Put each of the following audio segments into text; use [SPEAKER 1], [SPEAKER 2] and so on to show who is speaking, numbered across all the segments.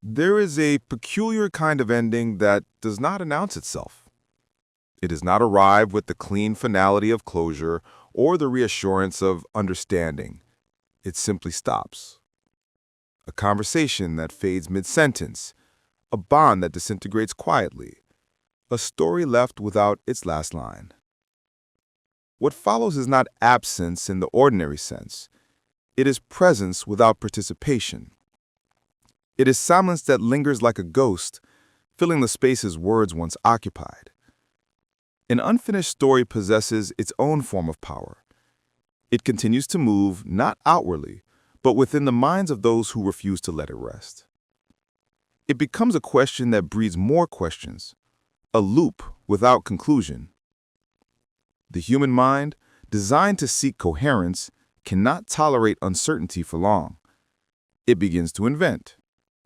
[SPEAKER 1] There is a peculiar kind of ending that does not announce itself. It does not arrive with the clean finality of closure or the reassurance of understanding. It simply stops. A conversation that fades mid-sentence, a bond that disintegrates quietly, a story left without its last line. What follows is not absence in the ordinary sense. It is presence without participation. It is silence that lingers like a ghost, filling the spaces words once occupied. An unfinished story possesses its own form of power. It continues to move not outwardly, but within the minds of those who refuse to let it rest. It becomes a question that breeds more questions, a loop without conclusion. The human mind, designed to seek coherence, cannot tolerate uncertainty for long. It begins to invent,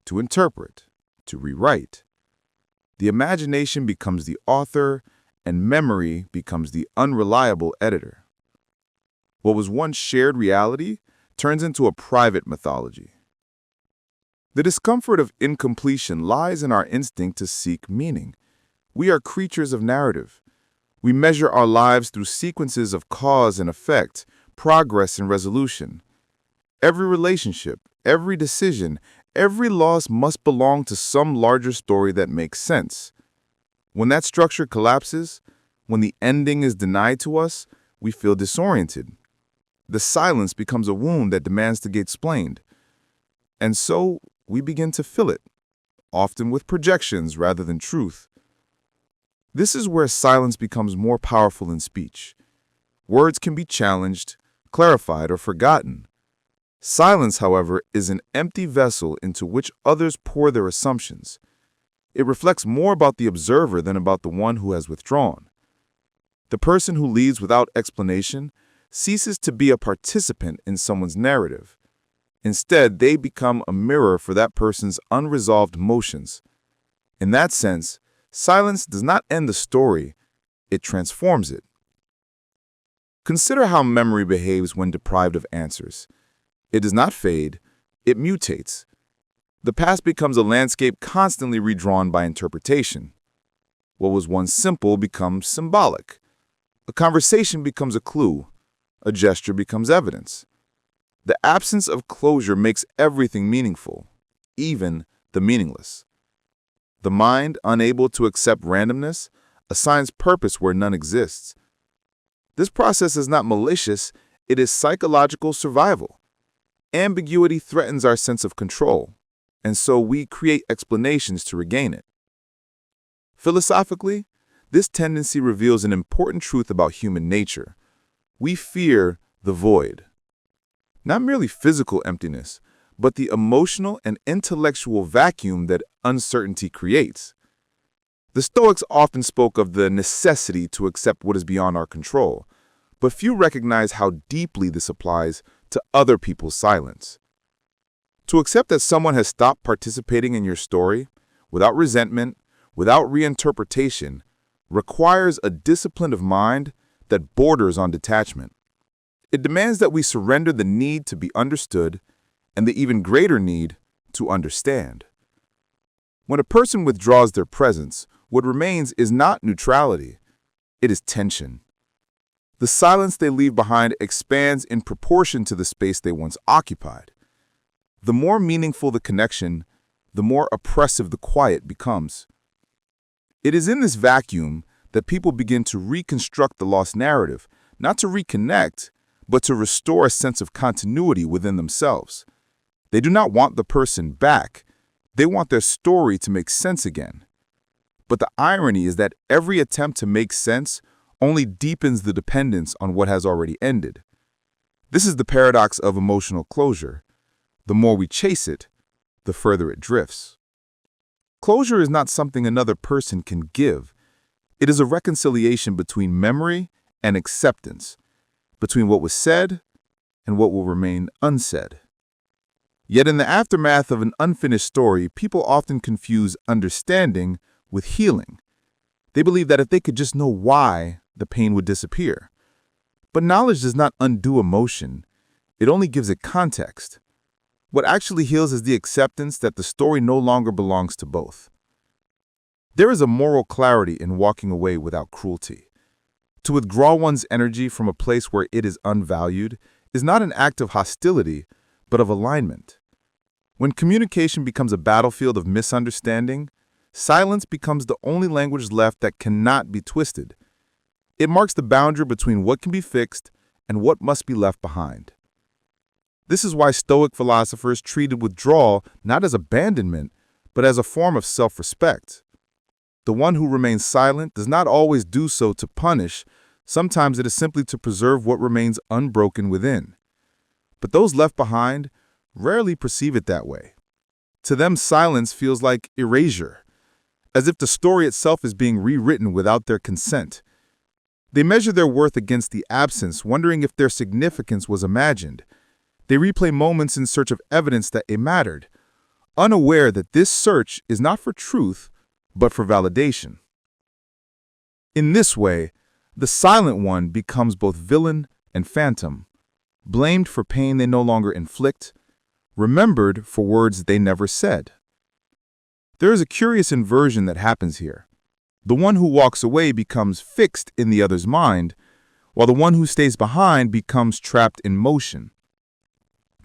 [SPEAKER 1] to interpret, to rewrite. The imagination becomes the author, and memory becomes the unreliable editor. What was once shared reality turns into a private mythology. The discomfort of incompletion lies in our instinct to seek meaning. We are creatures of narrative. We measure our lives through sequences of cause and effect, progress and resolution. Every relationship, every decision, every loss must belong to some larger story that makes sense. When that structure collapses, when the ending is denied to us, we feel disoriented. The silence becomes a wound that demands to get explained. And so we begin to fill it, often with projections rather than truth. This is where silence becomes more powerful than speech. Words can be challenged, clarified, or forgotten. Silence, however, is an empty vessel into which others pour their assumptions. It reflects more about the observer than about the one who has withdrawn. The person who leaves without explanation ceases to be a participant in someone's narrative. Instead, they become a mirror for that person's unresolved emotions. In that sense, silence does not end the story, it transforms it. Consider how memory behaves when deprived of answers. It does not fade, it mutates. The past becomes a landscape constantly redrawn by interpretation. What was once simple becomes symbolic. A conversation becomes a clue. A gesture becomes evidence. The absence of closure makes everything meaningful, even the meaningless. The mind, unable to accept randomness, assigns purpose where none exists. This process is not malicious, it is psychological survival. Ambiguity threatens our sense of control, and so we create explanations to regain it. Philosophically, this tendency reveals an important truth about human nature. We fear the void. Not merely physical emptiness, but the emotional and intellectual vacuum that uncertainty creates. The Stoics often spoke of the necessity to accept what is beyond our control, but few recognize how deeply this applies to other people's silence. To accept that someone has stopped participating in your story, without resentment, without reinterpretation, requires a discipline of mind that borders on detachment. It demands that we surrender the need to be understood and the even greater need to understand. When a person withdraws their presence, what remains is not neutrality, it is tension. The silence they leave behind expands in proportion to the space they once occupied. The more meaningful the connection, the more oppressive the quiet becomes. It is in this vacuum that people begin to reconstruct the lost narrative, not to reconnect, but to restore a sense of continuity within themselves. They do not want the person back. They want their story to make sense again. But the irony is that every attempt to make sense only deepens the dependence on what has already ended. This is the paradox of emotional closure. The more we chase it, the further it drifts. Closure is not something another person can give. It is a reconciliation between memory and acceptance, between what was said and what will remain unsaid. Yet in the aftermath of an unfinished story, people often confuse understanding with healing. They believe that if they could just know why, the pain would disappear. But knowledge does not undo emotion. It only gives it context. What actually heals is the acceptance that the story no longer belongs to both. There is a moral clarity in walking away without cruelty. To withdraw one's energy from a place where it is unvalued is not an act of hostility, but of alignment. When communication becomes a battlefield of misunderstanding, silence becomes the only language left that cannot be twisted. It marks the boundary between what can be fixed and what must be left behind. This is why Stoic philosophers treated withdrawal not as abandonment, but as a form of self-respect. The one who remains silent does not always do so to punish. Sometimes it is simply to preserve what remains unbroken within. But those left behind rarely perceive it that way. To them, silence feels like erasure, as if the story itself is being rewritten without their consent. They measure their worth against the absence, wondering if their significance was imagined. They replay moments in search of evidence that it mattered, unaware that this search is not for truth, but for validation. In this way, the silent one becomes both villain and phantom, blamed for pain they no longer inflict, remembered for words they never said. There is a curious inversion that happens here. The one who walks away becomes fixed in the other's mind, while the one who stays behind becomes trapped in motion.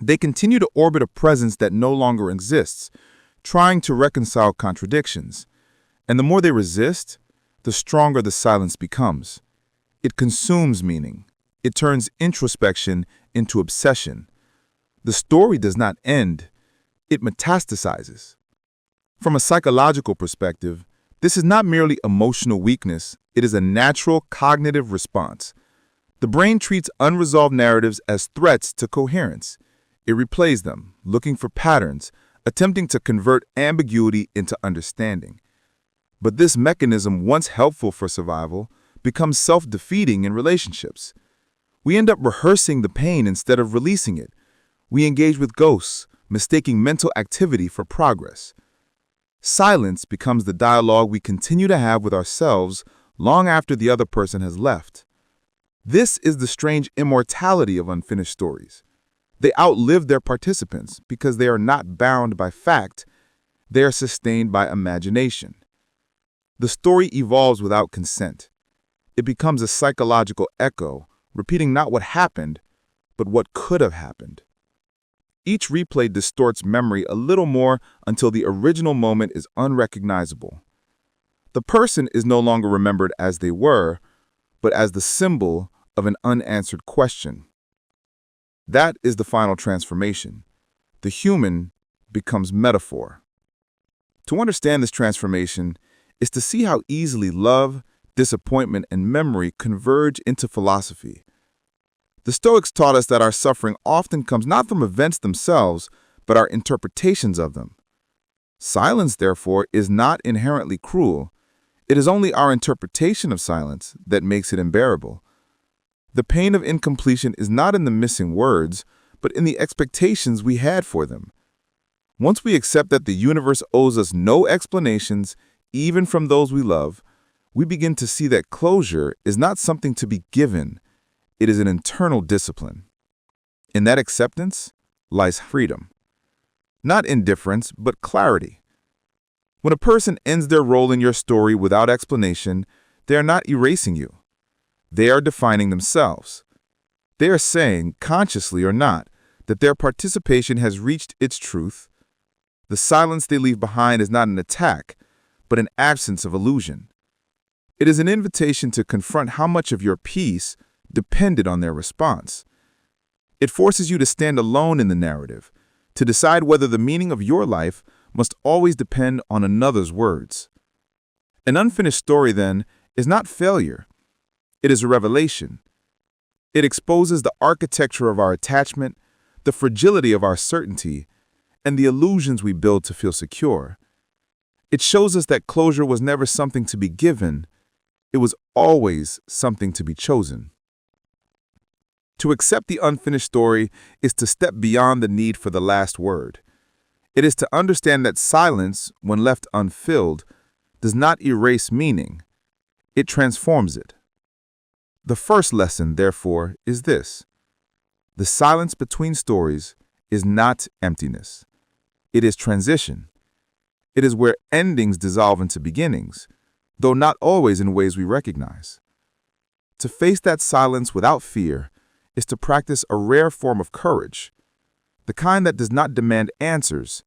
[SPEAKER 1] They continue to orbit a presence that no longer exists, trying to reconcile contradictions. And the more they resist, the stronger the silence becomes. It consumes meaning. It turns introspection into obsession. The story does not end. It metastasizes. From a psychological perspective, this is not merely emotional weakness. It is a natural cognitive response. The brain treats unresolved narratives as threats to coherence. It replays them, looking for patterns, attempting to convert ambiguity into understanding. But this mechanism, once helpful for survival, becomes self-defeating in relationships. We end up rehearsing the pain instead of releasing it. We engage with ghosts, mistaking mental activity for progress. Silence becomes the dialogue we continue to have with ourselves long after the other person has left. This is the strange immortality of unfinished stories. They outlive their participants because they are not bound by fact, they are sustained by imagination. The story evolves without consent. It becomes a psychological echo, repeating not what happened, but what could have happened. Each replay distorts memory a little more until the original moment is unrecognizable. The person is no longer remembered as they were, but as the symbol of an unanswered question. That is the final transformation. The human becomes metaphor. To understand this transformation is to see how easily love, disappointment, and memory converge into philosophy. The Stoics taught us that our suffering often comes not from events themselves, but our interpretations of them. Silence, therefore, is not inherently cruel. It is only our interpretation of silence that makes it unbearable. The pain of incompletion is not in the missing words, but in the expectations we had for them. Once we accept that the universe owes us no explanations, even from those we love, we begin to see that closure is not something to be given. It is an internal discipline. In that acceptance lies freedom. Not indifference, but clarity. When a person ends their role in your story without explanation, they are not erasing you. They are defining themselves. They are saying, consciously or not, that their participation has reached its truth. The silence they leave behind is not an attack, but an absence of illusion. It is an invitation to confront how much of your peace depended on their response. It forces you to stand alone in the narrative, to decide whether the meaning of your life must always depend on another's words. An unfinished story, then, is not failure. It is a revelation. It exposes the architecture of our attachment, the fragility of our certainty, and the illusions we build to feel secure. It shows us that closure was never something to be given. It was always something to be chosen. To accept the unfinished story is to step beyond the need for the last word. It is to understand that silence, when left unfilled, does not erase meaning. It transforms it. The first lesson, therefore, is this: the silence between stories is not emptiness. It is transition. It is where endings dissolve into beginnings, though not always in ways we recognize. To face that silence without fear is to practice a rare form of courage, the kind that does not demand answers,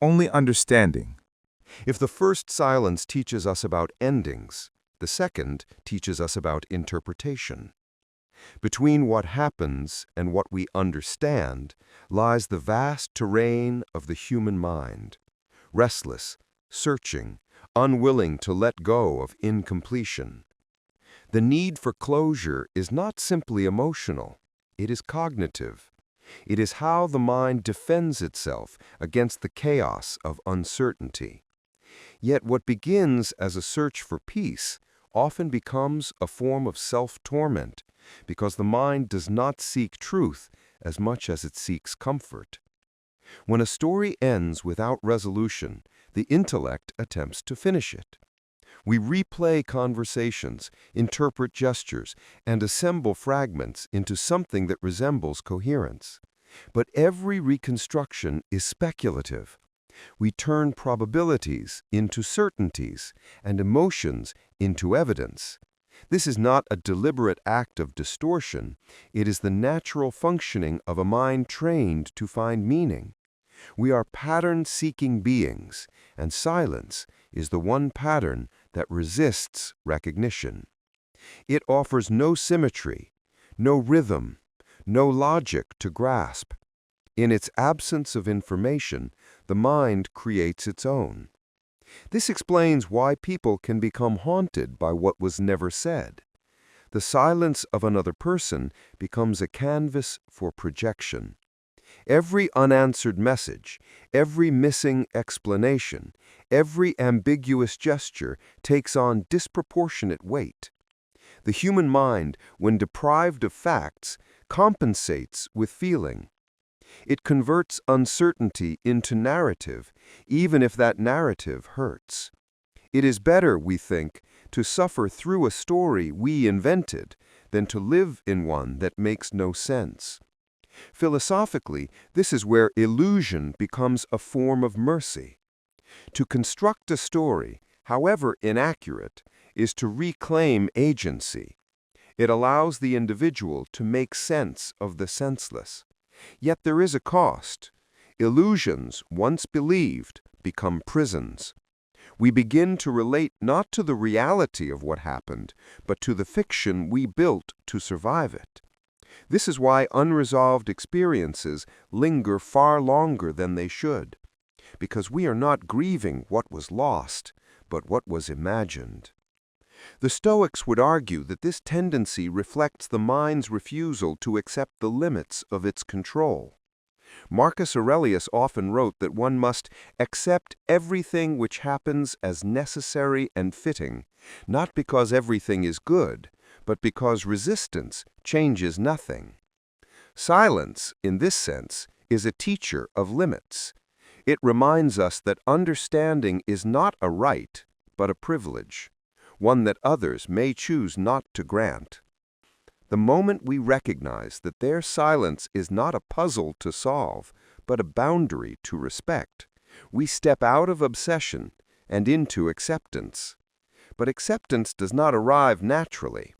[SPEAKER 1] only understanding.
[SPEAKER 2] If the first silence teaches us about endings, the second teaches us about interpretation. Between what happens and what we understand lies the vast terrain of the human mind, restless, searching, unwilling to let go of incompletion. The need for closure is not simply emotional, it is cognitive. It is how the mind defends itself against the chaos of uncertainty. Yet what begins as a search for peace often becomes a form of self-torment, because the mind does not seek truth as much as it seeks comfort. When a story ends without resolution, the intellect attempts to finish it. We replay conversations, interpret gestures, and assemble fragments into something that resembles coherence. But every reconstruction is speculative. We turn probabilities into certainties and emotions into evidence. This is not a deliberate act of distortion. It is the natural functioning of a mind trained to find meaning. We are pattern-seeking beings, and silence is the one pattern that resists recognition. It offers no symmetry, no rhythm, no logic to grasp. In its absence of information, the mind creates its own. This explains why people can become haunted by what was never said. The silence of another person becomes a canvas for projection. Every unanswered message, every missing explanation, every ambiguous gesture takes on disproportionate weight. The human mind, when deprived of facts, compensates with feeling. It converts uncertainty into narrative, even if that narrative hurts. It is better, we think, to suffer through a story we invented than to live in one that makes no sense. Philosophically, this is where illusion becomes a form of mercy. To construct a story, however inaccurate, is to reclaim agency. It allows the individual to make sense of the senseless. Yet there is a cost. Illusions, once believed, become prisons. We begin to relate not to the reality of what happened, but to the fiction we built to survive it. This is why unresolved experiences linger far longer than they should, because we are not grieving what was lost, but what was imagined. The Stoics would argue that this tendency reflects the mind's refusal to accept the limits of its control. Marcus Aurelius often wrote that one must accept everything which happens as necessary and fitting, not because everything is good, but because resistance changes nothing. Silence, in this sense, is a teacher of limits. It reminds us that understanding is not a right, but a privilege, one that others may choose not to grant. The moment we recognize that their silence is not a puzzle to solve, but a boundary to respect, we step out of obsession and into acceptance. But acceptance does not arrive naturally.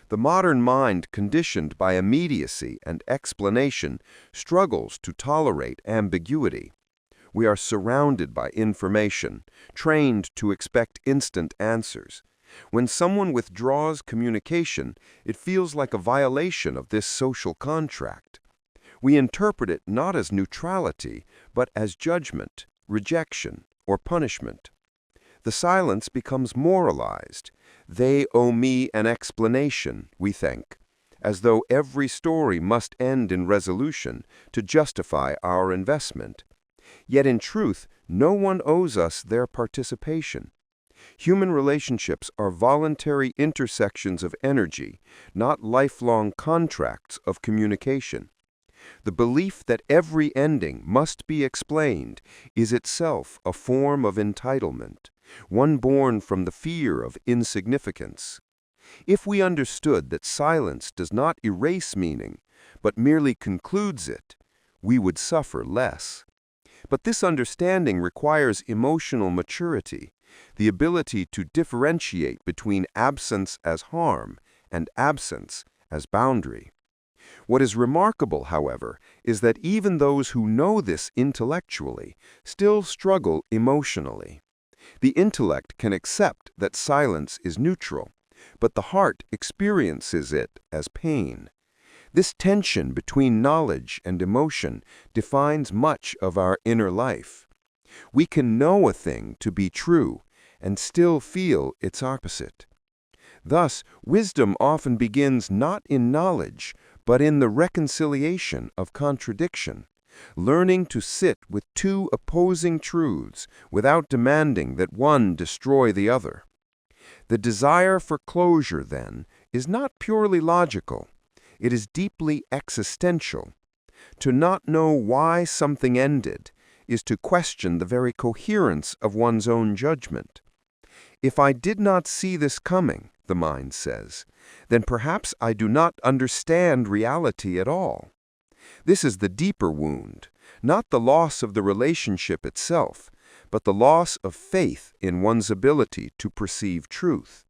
[SPEAKER 2] The modern mind, conditioned by immediacy and explanation, struggles to tolerate ambiguity. We are surrounded by information, trained to expect instant answers. When someone withdraws communication, it feels like a violation of this social contract. We interpret it not as neutrality, but as judgment, rejection, or punishment. The silence becomes moralized. They owe me an explanation, we think, as though every story must end in resolution to justify our investment. Yet in truth, no one owes us their participation. Human relationships are voluntary intersections of energy, not lifelong contracts of communication. The belief that every ending must be explained is itself a form of entitlement, one born from the fear of insignificance. If we understood that silence does not erase meaning, but merely concludes it, we would suffer less. But this understanding requires emotional maturity, the ability to differentiate between absence as harm and absence as boundary. What is remarkable, however, is that even those who know this intellectually still struggle emotionally. The intellect can accept that silence is neutral, but the heart experiences it as pain. This tension between knowledge and emotion defines much of our inner life. We can know a thing to be true and still feel its opposite. Thus, wisdom often begins not in knowledge, but in the reconciliation of contradiction, learning to sit with two opposing truths without demanding that one destroy the other. The desire for closure, then, is not purely logical. It is deeply existential. To not know why something ended is to question the very coherence of one's own judgment. If I did not see this coming, the mind says, then perhaps I do not understand reality at all. This is the deeper wound, not the loss of the relationship itself, but the loss of faith in one's ability to perceive truth.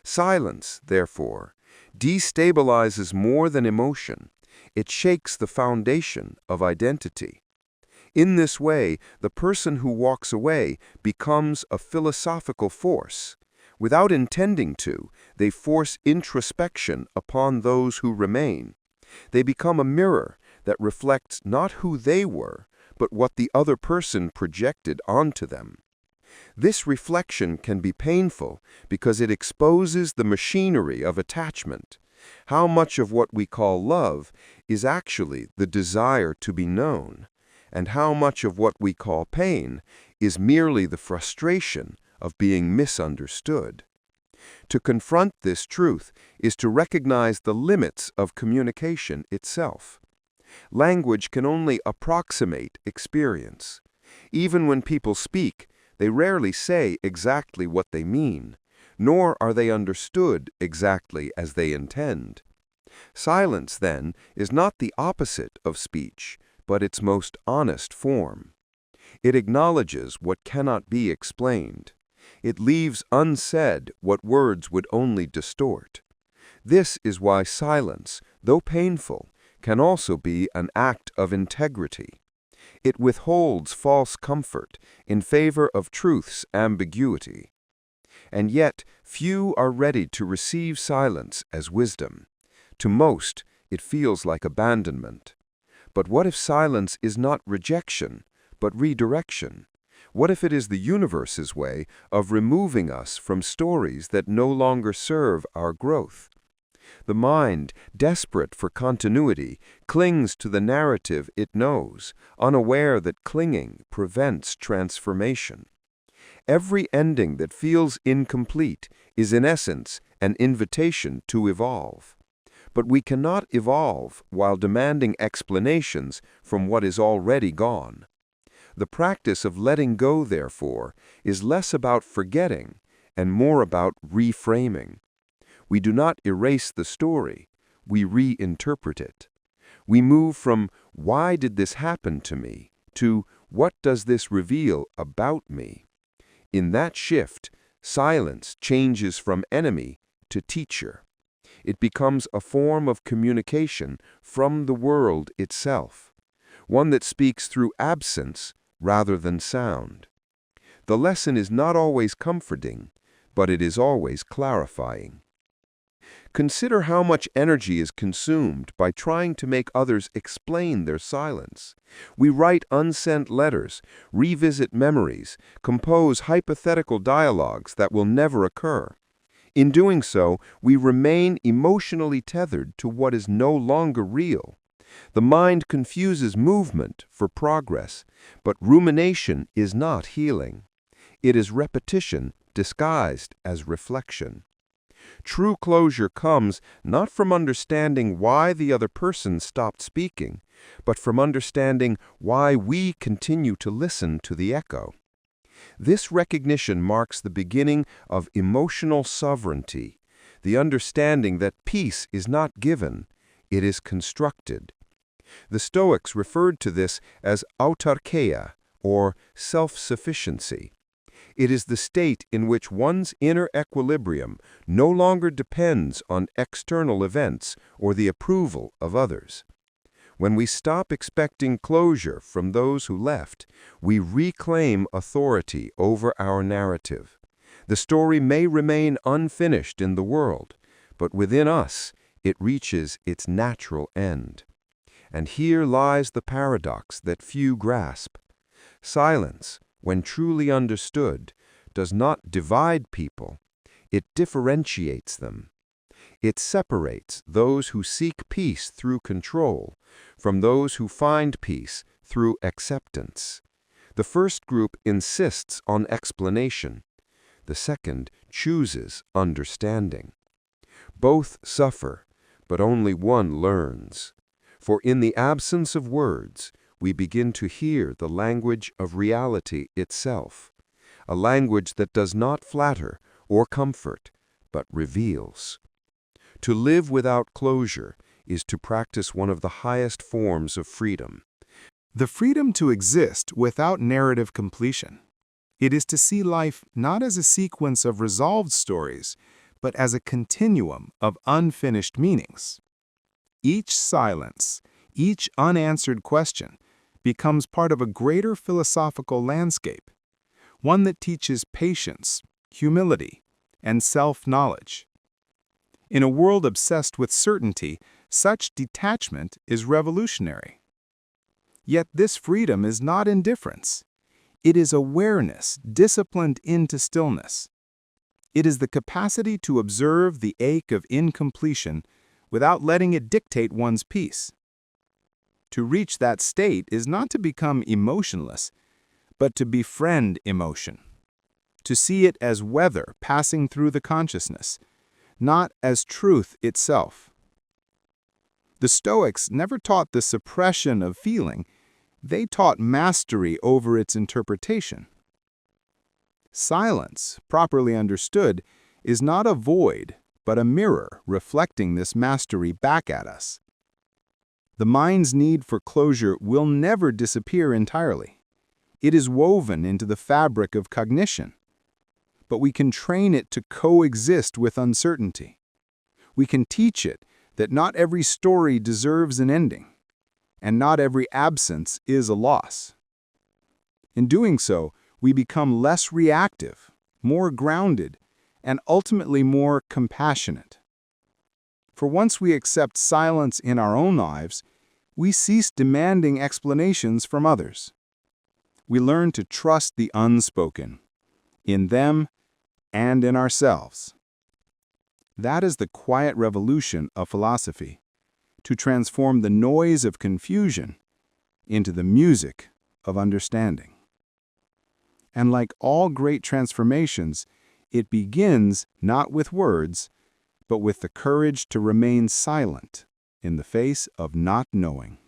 [SPEAKER 2] Silence, therefore, destabilizes more than emotion. It shakes the foundation of identity. In this way, the person who walks away becomes a philosophical force. Without intending to, they force introspection upon those who remain. They become a mirror that reflects not who they were, but what the other person projected onto them. This reflection can be painful because it exposes the machinery of attachment. How much of what we call love is actually the desire to be known, and how much of what we call pain is merely the frustration of being misunderstood. To confront this truth is to recognize the limits of communication itself. Language can only approximate experience. Even when people speak, they rarely say exactly what they mean, nor are they understood exactly as they intend. Silence, then, is not the opposite of speech, but its most honest form. It acknowledges what cannot be explained. It leaves unsaid what words would only distort. This is why silence, though painful, can also be an act of integrity. It withholds false comfort in favor of truth's ambiguity. And yet, few are ready to receive silence as wisdom. To most, it feels like abandonment. But what if silence is not rejection, but redirection? What if it is the universe's way of removing us from stories that no longer serve our growth? The mind, desperate for continuity, clings to the narrative it knows, unaware that clinging prevents transformation. Every ending that feels incomplete is in essence an invitation to evolve. But we cannot evolve while demanding explanations from what is already gone. The practice of letting go, therefore, is less about forgetting and more about reframing. We do not erase the story, we reinterpret it. We move from, "Why did this happen to me?" to, "What does this reveal about me?" In that shift, silence changes from enemy to teacher. It becomes a form of communication from the world itself, one that speaks through absence rather than sound. The lesson is not always comforting, but it is always clarifying. Consider how much energy is consumed by trying to make others explain their silence. We write unsent letters, revisit memories, compose hypothetical dialogues that will never occur. In doing so, we remain emotionally tethered to what is no longer real. The mind confuses movement for progress, but rumination is not healing. It is repetition disguised as reflection. True closure comes not from understanding why the other person stopped speaking, but from understanding why we continue to listen to the echo. This recognition marks the beginning of emotional sovereignty, the understanding that peace is not given, it is constructed. The Stoics referred to this as autarkeia, or self-sufficiency. It is the state in which one's inner equilibrium no longer depends on external events or the approval of others. When we stop expecting closure from those who left, we reclaim authority over our narrative. The story may remain unfinished in the world, but within us, it reaches its natural end. And here lies the paradox that few grasp. Silence, when truly understood, does not divide people, it differentiates them. It separates those who seek peace through control from those who find peace through acceptance. The first group insists on explanation. The second chooses understanding. Both suffer, but only one learns. For in the absence of words, we begin to hear the language of reality itself, a language that does not flatter or comfort, but reveals. To live without closure is to practice one of the highest forms of freedom.
[SPEAKER 3] The freedom to exist without narrative completion. It is to see life not as a sequence of resolved stories, but as a continuum of unfinished meanings. Each silence, each unanswered question, becomes part of a greater philosophical landscape, one that teaches patience, humility, and self-knowledge. In a world obsessed with certainty, such detachment is revolutionary. Yet this freedom is not indifference. It is awareness disciplined into stillness. It is the capacity to observe the ache of incompletion without letting it dictate one's peace. To reach that state is not to become emotionless, but to befriend emotion, to see it as weather passing through the consciousness, not as truth itself. The Stoics never taught the suppression of feeling, they taught mastery over its interpretation. Silence, properly understood, is not a void, but a mirror reflecting this mastery back at us. The mind's need for closure will never disappear entirely. It is woven into the fabric of cognition. But we can train it to coexist with uncertainty. We can teach it that not every story deserves an ending, and not every absence is a loss. In doing so, we become less reactive, more grounded, and ultimately more compassionate. For once we accept silence in our own lives, we cease demanding explanations from others. We learn to trust the unspoken, in them and in ourselves. That is the quiet revolution of philosophy, to transform the noise of confusion into the music of understanding. And like all great transformations, it begins not with words, but with the courage to remain silent in the face of not knowing.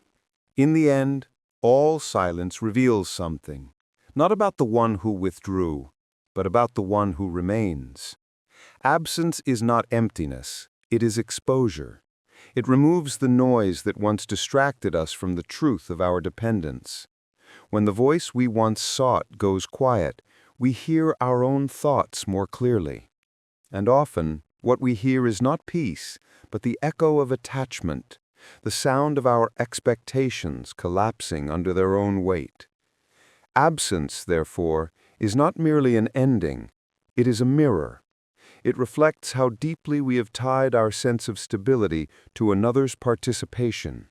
[SPEAKER 2] In the end, all silence reveals something, not about the one who withdrew, but about the one who remains. Absence is not emptiness, it is exposure. It removes the noise that once distracted us from the truth of our dependence. When the voice we once sought goes quiet, we hear our own thoughts more clearly. And often, what we hear is not peace, but the echo of attachment, the sound of our expectations collapsing under their own weight. Absence, therefore, is not merely an ending, it is a mirror. It reflects how deeply we have tied our sense of stability to another's participation.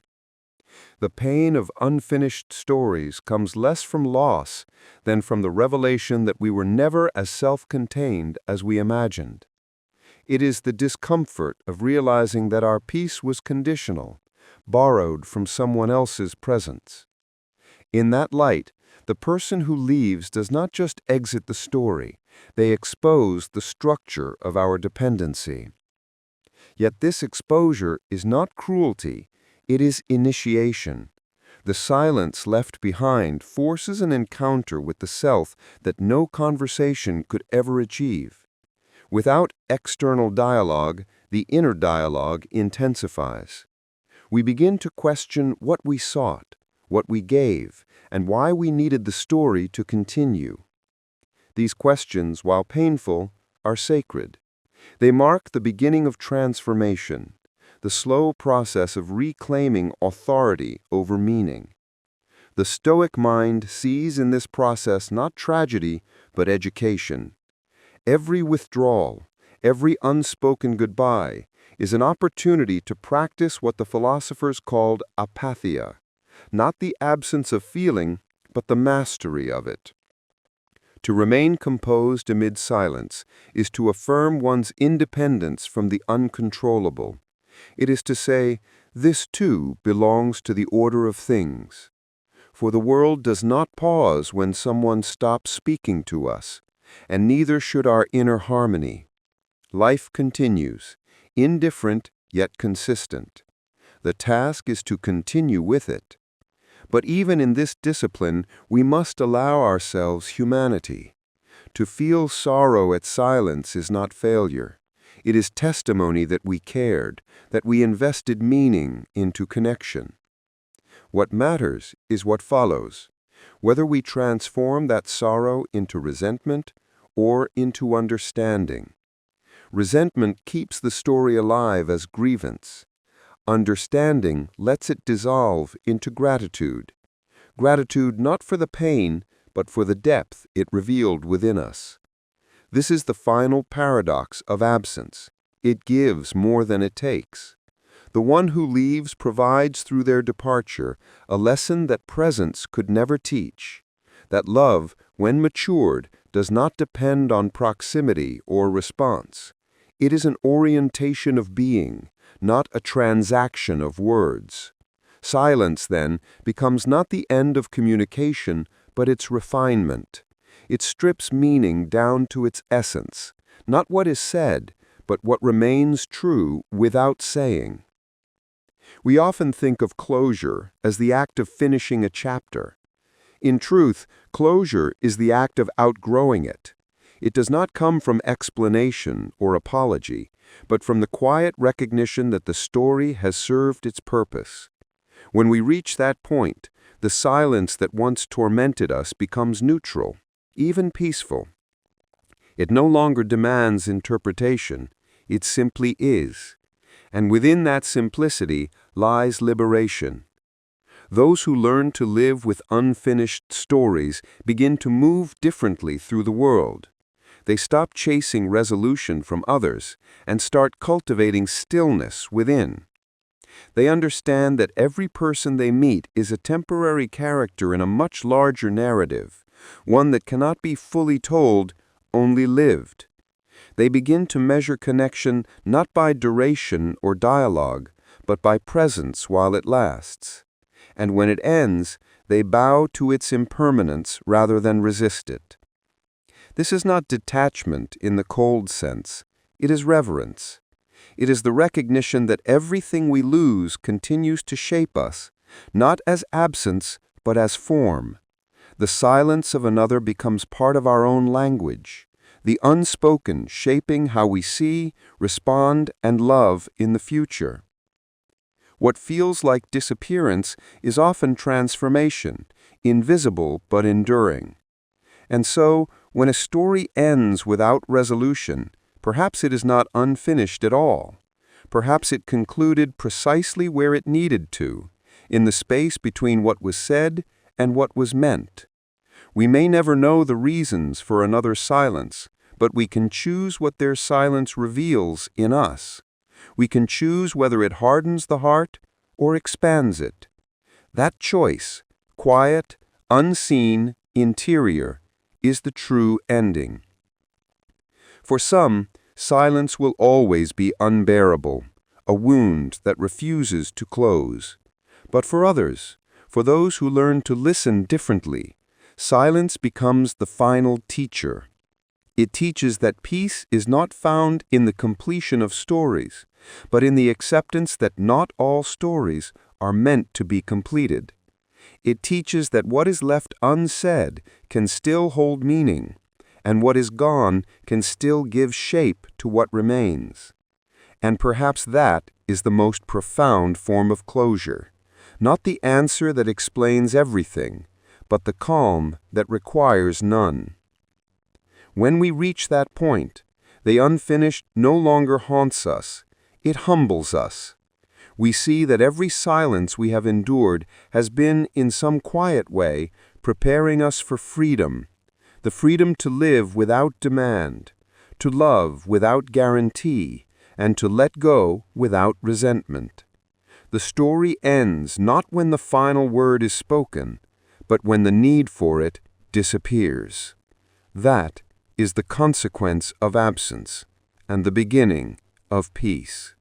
[SPEAKER 2] The pain of unfinished stories comes less from loss than from the revelation that we were never as self-contained as we imagined. It is the discomfort of realizing that our peace was conditional, borrowed from someone else's presence. In that light, the person who leaves does not just exit the story, they expose the structure of our dependency. Yet this exposure is not cruelty, it is initiation. The silence left behind forces an encounter with the self that no conversation could ever achieve. Without external dialogue, the inner dialogue intensifies. We begin to question what we sought, what we gave, and why we needed the story to continue. These questions, while painful, are sacred. They mark the beginning of transformation, the slow process of reclaiming authority over meaning. The Stoic mind sees in this process not tragedy, but education. Every withdrawal, every unspoken goodbye, is an opportunity to practice what the philosophers called apatheia, not the absence of feeling, but the mastery of it. To remain composed amid silence is to affirm one's independence from the uncontrollable. It is to say, this too belongs to the order of things. For the world does not pause when someone stops speaking to us, and neither should our inner harmony. Life continues, indifferent yet consistent. The task is to continue with it. But even in this discipline, we must allow ourselves humanity. To feel sorrow at silence is not failure. It is testimony that we cared, that we invested meaning into connection. What matters is what follows, whether we transform that sorrow into resentment or into understanding. Resentment keeps the story alive as grievance. Understanding lets it dissolve into gratitude. Gratitude not for the pain, but for the depth it revealed within us. This is the final paradox of absence. It gives more than it takes. The one who leaves provides through their departure a lesson that presence could never teach. That love, when matured, does not depend on proximity or response. It is an orientation of being, not a transaction of words. Silence, then, becomes not the end of communication, but its refinement. It strips meaning down to its essence, not what is said, but what remains true without saying. We often think of closure as the act of finishing a chapter. In truth, closure is the act of outgrowing it. It does not come from explanation or apology, but from the quiet recognition that the story has served its purpose. When we reach that point, the silence that once tormented us becomes neutral, even peaceful. It no longer demands interpretation, it simply is. And within that simplicity lies liberation. Those who learn to live with unfinished stories begin to move differently through the world. They stop chasing resolution from others and start cultivating stillness within. They understand that every person they meet is a temporary character in a much larger narrative, one that cannot be fully told, only lived. They begin to measure connection not by duration or dialogue, but by presence while it lasts. And when it ends, they bow to its impermanence rather than resist it. This is not detachment in the cold sense. It is reverence. It is the recognition that everything we lose continues to shape us, not as absence, but as form. The silence of another becomes part of our own language, the unspoken shaping how we see, respond, and love in the future. What feels like disappearance is often transformation, invisible but enduring. And so, when a story ends without resolution, perhaps it is not unfinished at all. Perhaps it concluded precisely where it needed to, in the space between what was said and what was meant. We may never know the reasons for another's silence, but we can choose what their silence reveals in us. We can choose whether it hardens the heart or expands it. That choice, quiet, unseen, interior, is the true ending. For some, silence will always be unbearable, a wound that refuses to close. But for others, for those who learn to listen differently, silence becomes the final teacher. It teaches that peace is not found in the completion of stories, but in the acceptance that not all stories are meant to be completed. It teaches that what is left unsaid can still hold meaning, and what is gone can still give shape to what remains. And perhaps that is the most profound form of closure. Not the answer that explains everything, but the calm that requires none. When we reach that point, the unfinished no longer haunts us, it humbles us. We see that every silence we have endured has been, in some quiet way, preparing us for freedom, the freedom to live without demand, to love without guarantee, and to let go without resentment. The story ends not when the final word is spoken, but when the need for it disappears. That is the consequence of absence and the beginning of peace.